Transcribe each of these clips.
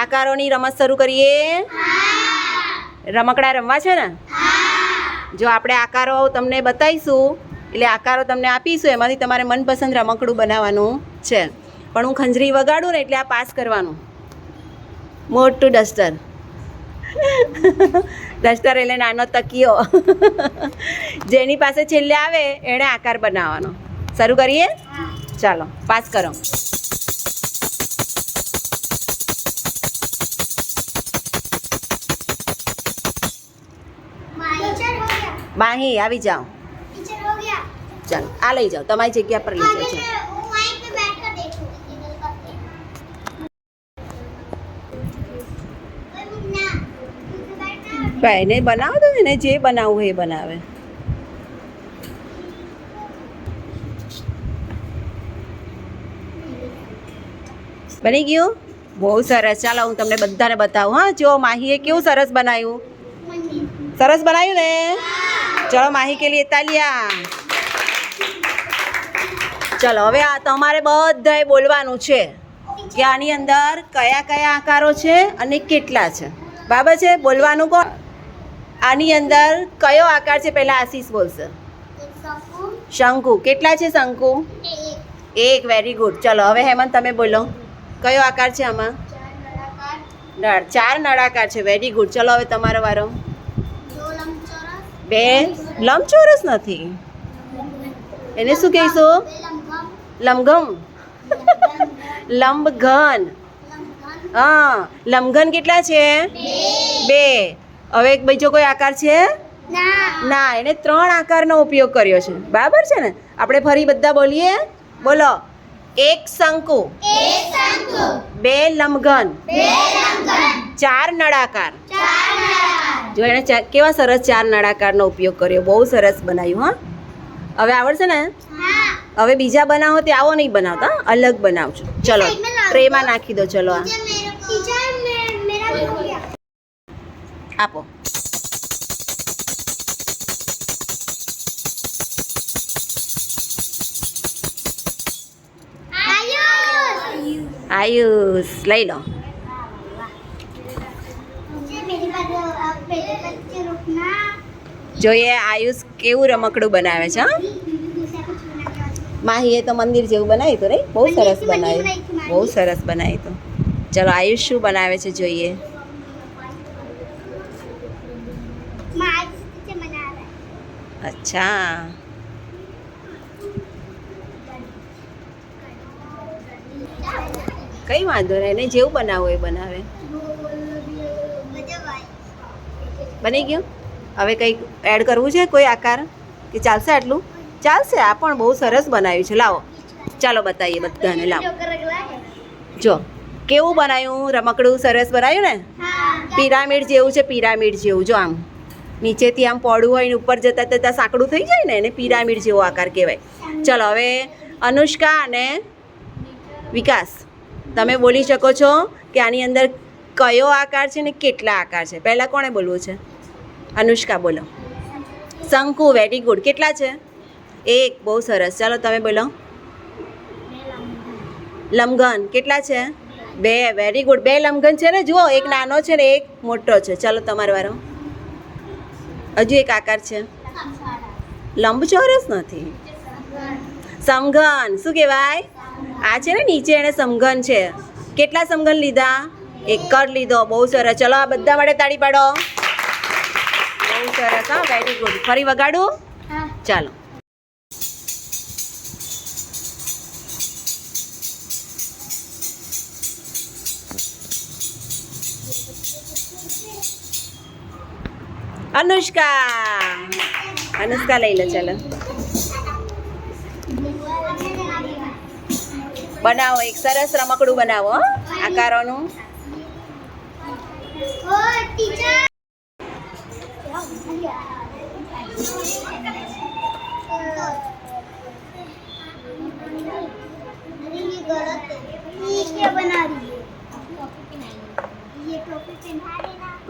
આકારોની રમત શરૂ કરીએ. રમકડા રમવા છે ને? જો આપણે આકારો તમને બતાવીશું એટલે આકારો તમને આપીશું, એમાંથી તમારે મનપસંદ રમકડું બનાવવાનું છે. પણ હું ખંજરી વગાડું ને એટલે આ પાસ કરવાનું. મોટું ડસ્ટર ડસ્ટર એટલે નાનો તકિયો. જેની પાસે છેલ્લે આવે એણે આકાર બનાવવાનો. શરૂ કરીએ? ચાલો પાસ કરો. માહી આવી જાઓ. ચાલો આ લઈ જાઓ, તમારી જગ્યા પર લઈ જાઓ. એને બનાવો તો એને જે બનાવવું એ બનાવે. બની ગયું? બહુ સરસ. ચાલો હું તમને બધાને બતાવું. હા જો માહીએ કેવું સરસ બનાવ્યું. સરસ બનાવ્યું ને? ચલો માહી કે લીએ તાલિયા. ચલો હવે આ તમારે બધાએ બોલવાનું છે કે આની અંદર કયા કયા આકારો છે અને કેટલા છે. બરાબર છે? બોલવાનું કોણ? આની અંદર કયો આકાર છે? પહેલા આશીષ બોલશે. શંકુ. કેટલા છે શંકુ? એક. Very good. ચલો હવે હેમંત તમે બોલો. કયો આકાર છે આમાં? ચાર નળાકાર છે. Very good. ચલો હવે તમારો વારો. બે. લંબચોરસ નથી, એને શું કહીશું? લંબઘન. લંબઘન. હા લંબઘન કેટલા છે? બે. હવે એક બીજો કોઈ આકાર છે? ના, એને ત્રણ આકારનો ઉપયોગ કર્યો છે. બરાબર છે ને? આપણે ફરી બધા બોલીએ. બોલો. એક શંકુ, બે લંબઘન, ચાર નળાકાર. જો એણે કેવા સરસ ચાર નળાકારનો ઉપયોગ કર્યો. બહુ સરસ બનાવ્યું. હા હવે આવડશે ને? હવે બીજા બનાવો તે આવો નહીં બનાવતા, અલગ બનાવજો. ચલો ટ્રેમાં નાખી દો. ચલો આ આપો. આયુષ લઈ લો. જોઈએ આયુષ કેવું રમકડું બનાવે છે. માહીએ તો મંદિર જેવું બનાવ્યું હતું રે. બહુ સરસ બનાવ્યું. બહુ સરસ બનાવ્યું હતું. ચલો આયુષ શું બનાવે છે જોઈએ. અચ્છા કઈ વાંધો નહીં, એને જેવું બનાવવું એ બનાવે. બની ગયું? હવે કંઈક એડ કરવું છે? કોઈ આકાર કે ચાલશે આટલું? ચાલશે. આ પણ બહુ સરસ બનાવ્યું છે. લાવો ચાલો બતાવીએ બધાને. લાવો જો કેવું બનાવ્યું રમકડું. સરસ બનાવ્યું ને? પિરામિડ જેવું છે. પિરામિડ જેવું. જો આમ નીચેથી આમ પોડું હોય ને ઉપર જતાં જતાં સાંકડું થઈ જાય ને, એને પિરામિડ જેવો આકાર કહેવાય. ચલો હવે અનુષ્કા અને વિકાસ તમે બોલી શકો છો કે આની અંદર કયો આકાર છે ને કેટલા આકાર છે. પહેલાં કોણે બોલવું છે? અનુષ્કા બોલો. શંકુ. Very good. કેટલા છે? એક. બહુ સરસ. ચાલો તમે બોલો. લંબઘન. કેટલા છે? બે. Very good. બે લંબઘન છે ને? જુઓ એક નાનો છે ને એક મોટો છે. ચાલો તમારો વારો. હજુ એક આકાર છે. લંબચોરસ નથી, સમઘન. શું કહેવાય? આ છે ને નીચે એને સમઘન છે. કેટલા સમઘન લીધા? એક જ લીધો. બહુ સરસ. ચલો આ બધા માટે તાળી પાડો. બહુ સરસ. હા વેરી ગુડ. ફરી વગાડું? ચાલો. અનુષ્કા લઈ લો. ચાલો બનાવો. એક સરસ રમકડું બનાવો આકારોનું.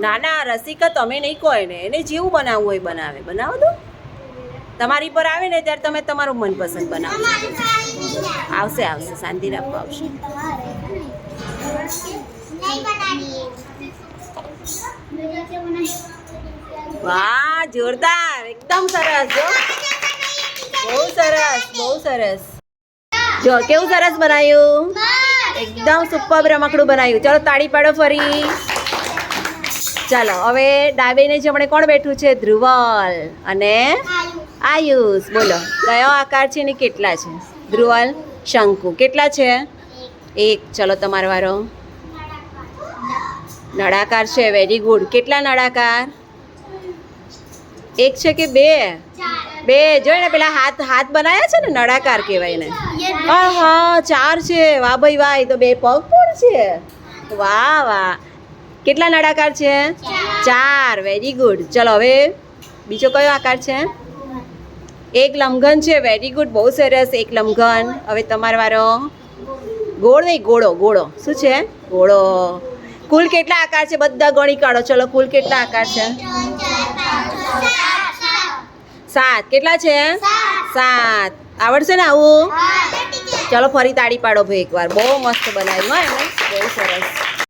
ના ના રસિકા તમે નહીં કહો એને જેવું બનાવવું હોય બનાવે. બનાવો તો તમારી પર આવે ને ત્યારે તમે તમારું મનપસંદ બનાવો. આવશે આવશે. શાંતિ રાખો. આવશે. વાહ જોરદાર એકદમ સરસ જો બહુ સરસ બહુ સરસ જો કેવું સરસ બનાવ્યું એકદમ સુપર રમકડું બનાવ્યું ચાલો તાળી પાડો ફરી ચાલો હવે ડાબેને જમણે કોણ બેઠું છે ધ્રુવલ અને આયુષ બોલો કયો આકાર છે ને કેટલા છે ધ્રુવલ શંકુ કેટલા છે એક ચલો તમારો વારો નળાકાર છે વેરી ગુડ કેટલા નળાકાર એક છે કે બે બે જોઈ ને પેલા હાથ હાથ બનાવ્યા છે ને નળાકાર કહેવાય ને હા 4 છે વાહ ભાઈ વાહ એ તો બે પગ પણ છે વાહ વાહ કેટલા નળાકાર છે 4 વેરી ગુડ ચલો હવે બીજો કયો આકાર છે એક લંબઘન છે વેરી ગુડ બહુ સરસ એક લંબઘન હવે તમારો વારો ગોળ નહીં ગોળો ગોળો શું છે ગોળો કુલ કેટલા આકાર છે બધા ગણી કાઢો ચલો કુલ કેટલા આકાર છે 7 કેટલા છે 7 આવડશે ને આવું ચલો ફરી તાળી પાડો ભાઈ એકવાર બહુ મસ્ત બનાવ્યું હા એને બહુ સરસ